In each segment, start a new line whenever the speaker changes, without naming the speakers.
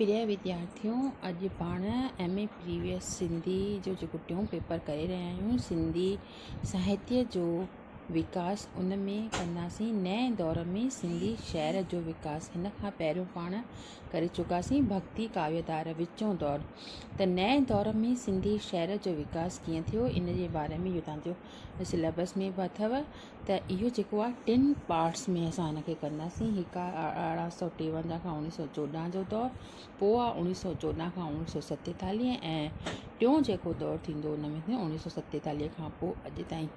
प्रिय विद्यार्थियों, अॼु पाण MA प्रीवियस सिंधी जो जेको टियों पेपर करे रहिया आहियूं, सिंधी साहित्य जो विकास, उन में कंदासीं नए दौर में सिंधी शहर जो विकास। हिन खां पहिरियों पाण करे चुकासीं भक्ति काव्यधारा विचों दौर। त नए दौर में सिंधी शहर जो विकास कीअं थियो, इन जे बारे में इहो तव्हांजो सिलेबस में बि अथव। त इहो जेको आहे 3 पार्ट्स में असां हिनखे कंदासीं। हिकु आहे 1853 खां 1914 जो दौरु, पोइ आहे 1914 खां 1947 ऐं टियों जेको दौरु थींदो उन में 1947 खां पोइ अॼु ताईं।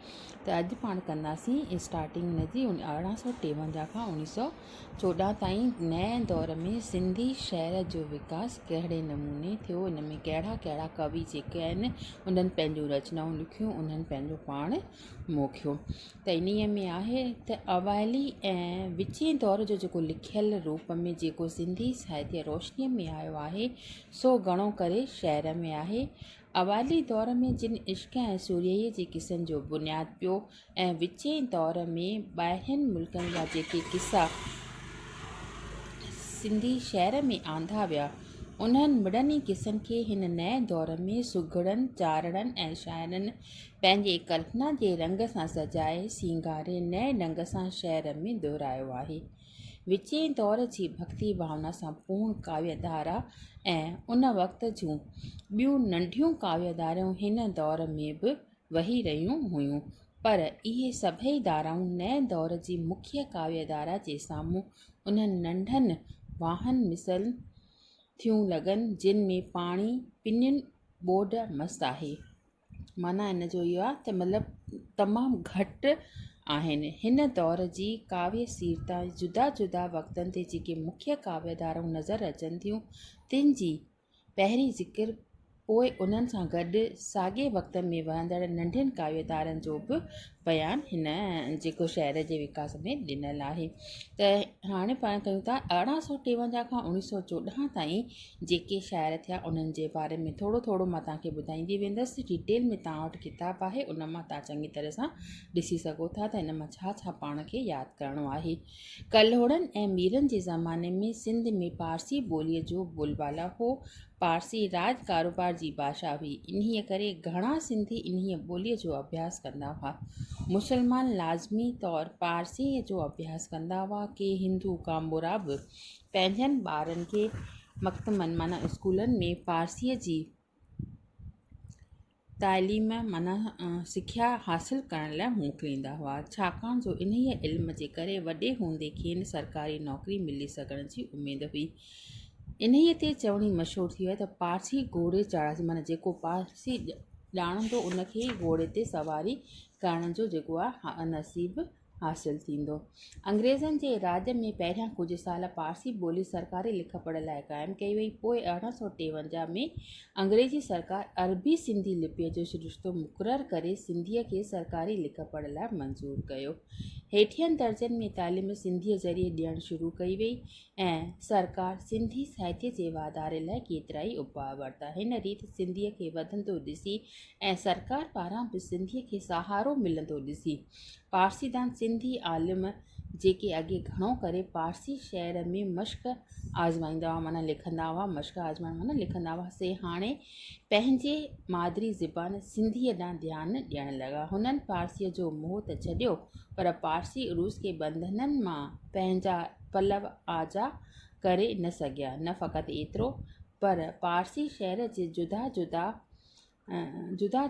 त अॼु पाण कंदासीं स्टार्टिंग हिन जी 1853 खां 1914 ताईं। नए दौर में सिंधी शहर जो विकास कहिड़े नमूने थियो, इन में कहिड़ा कहिड़ा कवि जेके आहिनि उन्हनि पंहिंजूं रचनाऊं लिखियूं, उन्हनि पंहिंजो पाण मोकियो। त इन्हीअ में आहे त अवाइली ऐं विचें दौर जो जेको लिखियल रूप में जेको सिंधी साहित्य रोशनीअ में आयो आहे, सो घणो करे शहर में आहे। अवाइली दौर में जिन इश्क ऐं सूर्य जे किसनि जो बुनियादु पियो ऐं विचें दौर में ॿाहिरिनि मुल्कनि जा जेके किसा सिंधी शहर में आंदा विया, उन्हनि मिड़नि किसनि खे हिन नए दौर में सुघड़नि चारणनि ऐं शाइरनि पंहिंजे कल्पना जे रंग सां सजाए सींगारे नए ढंग सां शहर में दोहिरायो आहे। विचें दौर जी भक्ति भावना सां पूर्ण काव्यधारा ऐं उन वक़्त जूं ॿियूं नंढियूं काव्यधाराऊं हिन दौर में बि वही रहियूं हुयूं, पर इहे सभई धाराऊं नए दौर जी मुख्य काव्यधारा जे साम्हूं उन्हनि नंढनि वाहन मिसल थियूं लॻनि जिन में पाणी पिनियुनि ॿोड मस्तु आहे। माना इन जो इहो आहे त मतिलबु तमामु घटि आहिनि। हिन दौर जी काव्य सीरता जुदा जुदा वक़्तनि ते जेके मुख्य काव्यधाराऊं नज़र अचनि थियूं, तिन जी पहिरीं ज़िक्र, पोइ उन्हनि सां गॾु साॻे वक़्त में वहंदड़ नंढियुनि काव्यधारनि जो बि बयानु हिन जेको शहर जे विकास में ॾिनल आहे। त हाणे पाण कयूं था 1853 खां 1914 ताईं जेके शाइर थिया उन्हनि जे बारे में थोरो थोरो मां तव्हांखे ॿुधाईंदी वेंदसि। डिटेल में तव्हां वटि किताबु आहे, उन मां तव्हां चङी तरह सां ॾिसी सघो था त हिन मां छा छा पाण खे यादि करिणो आहे। कल्होड़नि ऐं मीरनि जे ज़माने में सिंध में पारसी ॿोलीअ जो बोलबाला हो। पारसी राज कारोबार जी भाषा हुई, इन्हीअ करे घणा सिंधी इन्हीअ ॿोलीअ जो अभ्यास कंदा हुआ। मुसलमान लाज़मी तौरु पारसीअ जो अभ्यास कंदा हुआ कि हिंदू कामोरा बि पंहिंजनि ॿारनि खे मक्तबनि माना स्कूलनि में पारसीअ जी तालीम माना सिख्या हासिल करण लाइ मोकिलींदा हुआ, छाकाणि जो इन्हीअ इल्म जे करे वॾे हूंदे खेनि सरकारी नौकरी मिली सघण जी उमेदु हुई। इन्हीअ ते चवणी मशहूरु थी आहे त पारसी घोड़े चढ़ासी, माना जेको पारसी ॼाणंदो उनखे घोड़े ते सवारी करण जो जेको आहे नसीबु हासिलु थींदो। अंग्रेज़नि जे राज में पहिरियां कुझु साल पारसी ॿोली सरकारी लिख पढ़ लाइ क़ाइमु कई वई। पोइ 1853 में अंग्रेजी सरकार अरबी सिंधी लिपीअ जो सिरिश्तो मुक़ररु करे सिंधीअ खे सरकारी लिख पढ़ लाइ मंज़ूरु कयो। हेठियनि दर्जनि में तालीम सिंधीअ ज़रिए ॾियणु शुरू कई वई ऐं सरकार सिंधी साहित्य जे वाधारे लाइ केतिरा ई उपाउ वरिता। हिन रीति सिंधीअ खे वधंदो ॾिसी ऐं सरकार पारां बि सिंधीअ खे सहारो मिलंदो ॾिसी पारसीदान सिंधी आलिम जेके अॻे घणो करे पारसी शहर में मश्क आज़माईंदा हुआ, माना लिखंदा हुआ, मश्क आज़माइण माना लिखंदा हुआ, से हाणे पंहिंजे मादिरी ज़बान सिंधीअ ॾांहुं ध्यानु ॾियणु लॻा। हुननि पारसीअ जो मोह त छॾियो, पर पारसी उरूस के बंधननि मां पंहिंजा पलव आजा करे न सघिया। न फ़क़ति एतिरो, पर पारसी शहर जे जुदा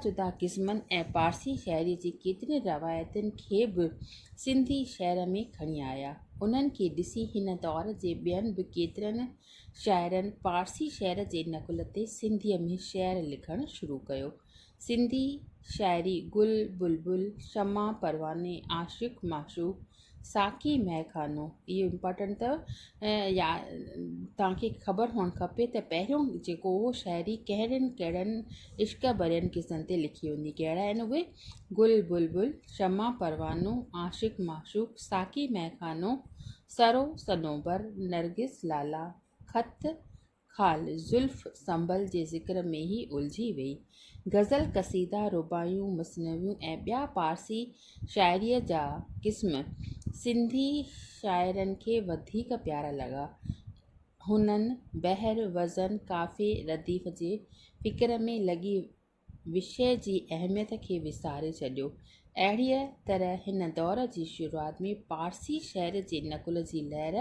जुदा क़िस्मनि ऐं पारसी शहरी जी केतिरी रवायतुनि खे बि सिंधी शहर में खणी आया। उन्हनि खे ॾिसी हिन दौर जे ॿियनि बि केतिरनि शाइरनि पारसी शहर जे नकुल ते सिंधीअ में शेर लिखणु शुरू कयो। सिंधी शाइरी गुल बुलबुल, शमा परवाने, आशिक़ माशूक़, साकी महखानो, इहो इम्पॉर्टेंट अथव या तव्हांखे ख़बर हुअणु खपे त पहिरियों जेको उहो शाइरी कहिड़नि इश्क भरियनि किसनि ते लिखी हूंदी। कहिड़ा आहिनि उहे? गुल बुलबुल, शमा परवानो, आशिक़ माशूक़, साकी महखानो, सरो सनोबर, नरगिस लाला, ख़त ख़ाल, ज़ुल्फ़ संभल जे ज़िक्र में ई उलझी वई। गज़ल, क़सीदा, रुबायूं, मसनवियूं ऐं ॿिया पारसी शाइरीअ जा क़िस्म सिंधी शाइरनि खे वधीक प्यारा लॻा। हुननि बहर वज़न काफ़े रदीफ़ जे फ़िक्र में लॻी विषय जी अहमियत खे विसारे छॾियो। अहिड़ीअ तरह हिन दौर जी शुरूआति में पारसी शहर जे नकुल जी लहर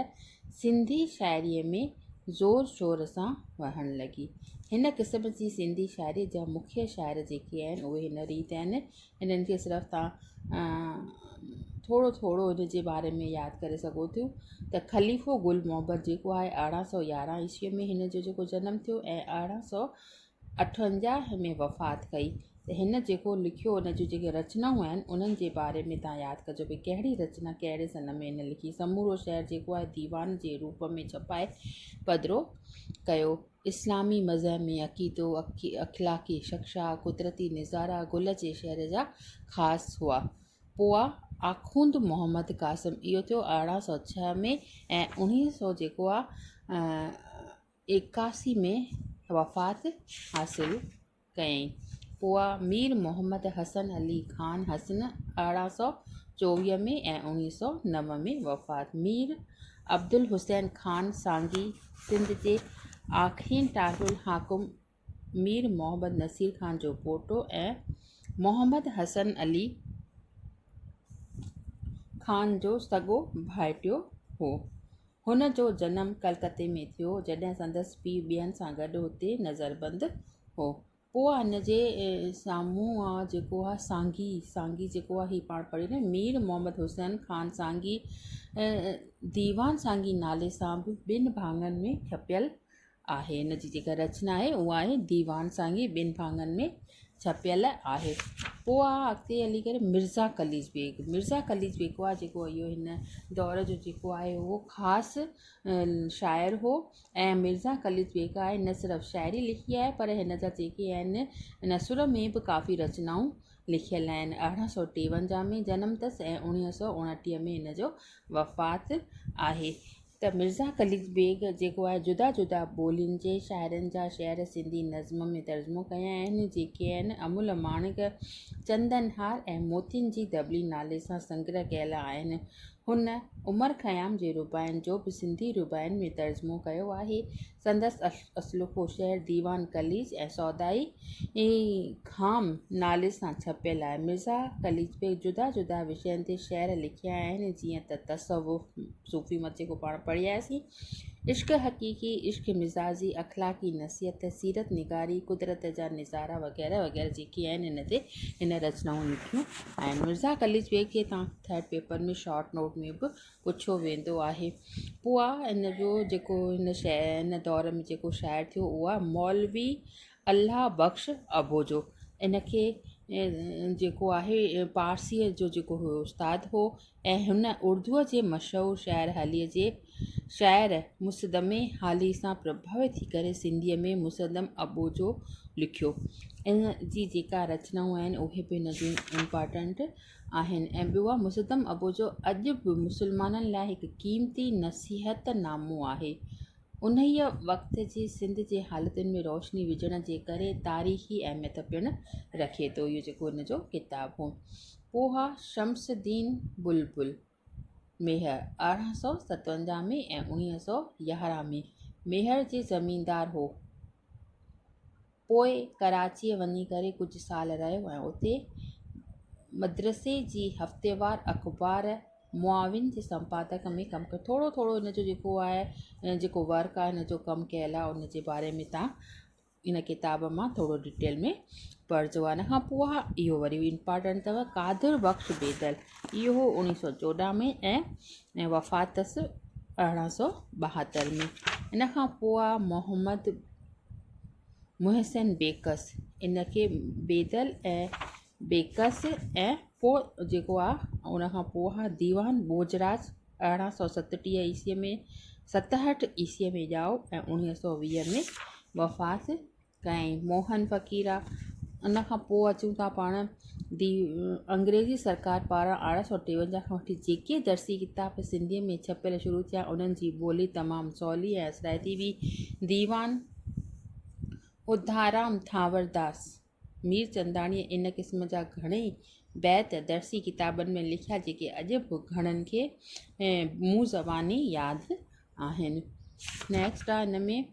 सिंधी शाइरीअ में ज़ोर शोर सां वहणु लॻी। हिन क़िस्म जी सिंधी शाइरी जा मुख्य शाइर जेके आहिनि उहे हिन रीति आहिनि। हिननि खे सिर्फ़ु तव्हां थोरो थोरो हिन जे बारे में यादि करे सघो थियूं त ख़लीफ़ो गुल मोहम्मद जेको आहे 1811 ईस्वीअ में हिन जो जेको जनमु थियो ऐं 1858 में वफ़ात कई। त हिन जेको लिखियो उन जूं जेके रचनाऊं आहिनि उन्हनि जे बारे में तव्हां यादि कजो भई कहिड़ी रचना कहिड़े सन में हिन लिखी। समूरो शहर जेको आहे दीवान जे रूप में छपाए पधिरो कयो। इस्लामी मज़हब में अक़ीदो अखलाक़ी शिक्षा कुदरती नज़ारा गुल जे शहर जा ख़ासि हुआ। पोइ आखूंद मोहम्मद कासिम इहो थियो 1806 में ऐं 1900 जेको आहे 81 में वफ़ात हासिलु कयईं। पोइ मीर मोहम्मद हसन अली ख़ान हसन 1824 में ऐं 1909 में वफ़ात। मीर अब्दुल हुसैन ख़ान सांगी सिंध जे आख़िरी टारुल हाकुम मीर मोहम्मद नसीर ख़ान जो पोटो ऐं मोहम्मद हसन अली ख़ान जो सॻो भाइटियो हो। हुन जो जनमु कलकत्ते में थियो जॾहिं संदसि पीउ ॿियनि सां गॾु हुते नज़रबंद हो। पोइ हिन जे साम्हूं आहे जेको आहे सांगी जेको आहे हीउ पाण पढ़ी न मीर मोहम्मद हुसैन ख़ान सांगी दीवान सांगी नाले सां बि ॿिनि भाङनि में छपियल आहे। हिन जी जेका रचना आहे उहा आहे दीवान सांगी ॿिनि भाङनि में छपियल आहे। पोइ आहे अॻिते हली करे मिर्ज़ा कलीज बेग आहे जेको इहो हिन दौर जो जेको आहे उहो ख़ासि शाइर हो। ऐं मिर्ज़ा कलीज बेग आहे न सिर्फ़ु शाइरी लिखी आहे पर हिन जा जेके आहिनि नसुर में बि काफ़ी रचनाऊं लिखियल आहिनि। 1853 में जनमु अथसि ऐं 1929 में हिन जो वफ़ात आहे। त मिर्ज़ा कलीज बेग जेको आहे जुदा जुदा ॿोलियुनि जे शाइरनि जा शेर सिंधी नज़्म में तर्जुमो कया आहिनि जेके आहिनि अमुल माणिक चंदनहार ऐं मोतियुनि जी दबली नाले सां संग्रह कयल आहिनि। हुन उमर ख़याम जे रुबाइनि जो बि सिंधी रुबाइनि में तर्जुमो कयो आहे। संदसि असलुफ़ो शेर दीवान कलीज ऐं सौदाई खाम नाले सां छपियल आहे। मिर्ज़ा कलीज बेग जुदा जुदा विषयनि ते शेर लिखिया आहिनि जीअं त तसवुफ़ सूफ़ी मत जेको पाण पढ़ियासीं इश्क हक़ीक़ी इश्क मिज़ाजी अखलाक़ी नसीहत सीरत निगारी कुदरत जा नज़ारा वग़ैरह वग़ैरह जेके आहिनि हिन ते हिन रचनाऊं लिखियूं आहिनि। मिर्ज़ा कलीज बेग खे तव्हां थर्ड पेपर में शॉर्ट नोट में बि पुछियो वेंदो आहे। पोइ आहे हिन जो जेको हिन दौर में जेको शाइर थियो उहो आहे मौलवी अल्लाह बख़्श अबोजो। इनखे जेको आहे पारसीअ जो जेको हुओ उस्ताद हो ऐं हुन उर्दूअ जे मशहूरु शाइर हालीअ जे शाइर मुसदमे हाली सां प्रभावित थी करे सिंधीअ में मुसदम अबोजो लिखियो। इन जी जेका रचनाऊं आहिनि उहे बि हिन जूं इम्पॉर्टेंट आहिनि। ऐं ॿियो आहे मुसदम अबोजो अॼु बि मुस्लमाननि लाइ हिकु क़ीमती नसीहत नामो आहे। उन्हीअ वक़्त जी सिंध जे हालतुनि में रोशनी विझण जे करे तारीख़ी अहमियत पिणु रखे थो इहो जेको हिन जो किताबु हो। पोइ आहे शम्सुद्दीन बुलबुल मेहर 1857 में ऐं 1911 में मेहर जे ज़मींदार हो। पोइ कराचीअ वञी करे कुझु साल रहियो ऐं उते मद्रसे जी हफ़्तेवार अख़बार मुआविन जे संपादक में कमु कयो। थोरो थोरो हिन जो जेको आहे जेको वर्क आहे हिन जो कमु कयल आहे उन जे बारे में तव्हां इन किताब मां थोरो डिटेल में पढ़िजो आहे। हिन खां पोइ आहे इहो वरी इम्पॉर्टेंट अथव कादिर बख़्श बेदल इहो 1914 में ऐं वफ़ात अथसि 1872 में। इन खां पोइ आहे मोहम्मद मुहसिन बेकस इनखे बेदल ऐं बेकस ऐं पोइ जेको आहे उन खां पोइ आहे दीवान बोजराज 1837 ईस्वीअ में 67 ईस्वीअ में ॼाओ ऐं 1920 में वफ़ात कयईं। मोहन फ़क़ीरा उन खां पोइ अचूं था पाण अंग्रेज़ी सरकार पारां 1853 खां वठी जेके दर्सी किताब सिंधीअ में छपियल शुरू थिया उन्हनि जी ॿोली तमामु सवली ऐं असराइती हुई। दीवान उधाराम थांवरदास मीर चंदाणीअ इन क़िस्म जा घणेई बैत दर्सी किताबनि में लिखिया जेके अॼु बि घणनि खे मुंहुं ज़बानी यादि आहिनि। नेक्स्ट आहे हिन में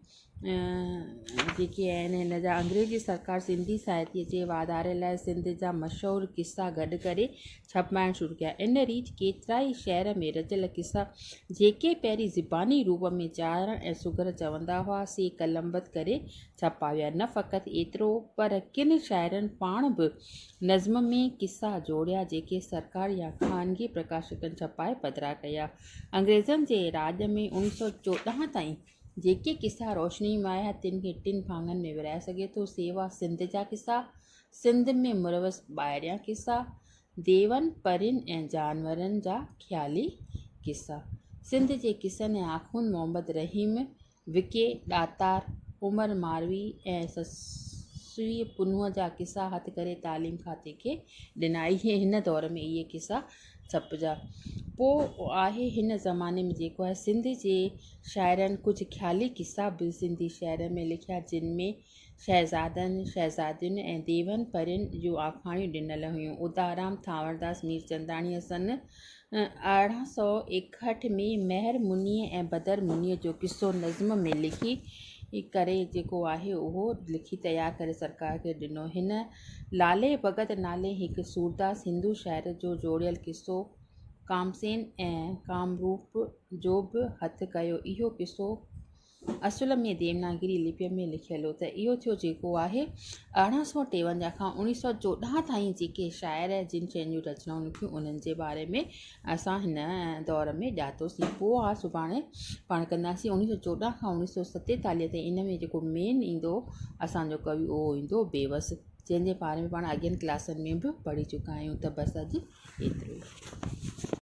जेके आहिनि हिन जा अंग्रेजी सरकार सिंधी साहित्य जे वाधारे लाइ सिंध जा मशहूरु किस्सा गॾु करे छपाइणु शुरू कया। इन रीति केतिरा ई शहर में रचियल किस्सा जेके पहिरीं ज़बानी रूप में चारण ऐं सुघर चवंदा हुआ से कलमबद्ध करे छपा विया। न फ़क़ति एतिरो पर किन शाइरनि पाण बि नज़्म में किस्सा जोड़िया जेके सरकार या ख़ानगी प्रकाशकनि छपाए पधिरा कया। अंग्रेज़नि जे राॼ में 1914 ताईं जेके किस्सा रोशनी में आया तिन खे टिन भाङनि में विराए सघे थो। सेवा सिंध जा किस्सा, सिंध में मुरवस ॿाहिरियां किस्सा, देवन परियुनि ऐं जानवरनि जा ख़्याली किस्सा। सिंध जे किस्सनि ऐं आख़ून मोहम्मद रहीम, विके ॾातार, उमर मारवी ऐं ससुई पुनूअ जा किस्सा हथु करे तालीम खाते खे ॾिना। हिन दौर में इहे किस्सा छपजा। पोइ आहे हिन ज़माने में जेको आहे सिंध जे शाइरनि कुझु ख़्याली किस्सा बि सिंधी शहर में लिखिया जिन में शहज़ादनि शहज़ादियुनि ऐं देवन परियुनि जूं आखाणियूं ॾिनल हुयूं। उदाराम थावरदास मीरचंदाणीअ सन 1861 में महर मुनीअ ऐं बदर मुनीअ जो किस्सो नज़्म में लिखी करे जेको आहे उहो लिखी तयारु करे सरकार खे ॾिनो। हिन लाले भगत नाले हिकु सूरदास हिंदू शाइर जो जोड़ियल किस्सो कामसेन ऐं कामरूप जो बि हथु कयो। इहो किस्सो असुल में देवनागरी लिपीअ में लिखियलु हो। त इहो थियो जेको आहे 1853 खां 1914 ताईं जेके शाइर जिन शयुनि जूं रचनाऊं लिखियूं उन्हनि जे बारे में असां हिन दौर में ॼातोसीं। पोइ आहे सुभाणे पाण कंदासीं 1914 खां 1947 ताईं। इन में जेको मेन ईंदो असांजो कवि उहो ईंदो बेवस, जंहिंजे बारे में पाण अॻियनि क्लासनि में बि पढ़ी चुका आहियूं। त बसि अॼु एतिरो ई।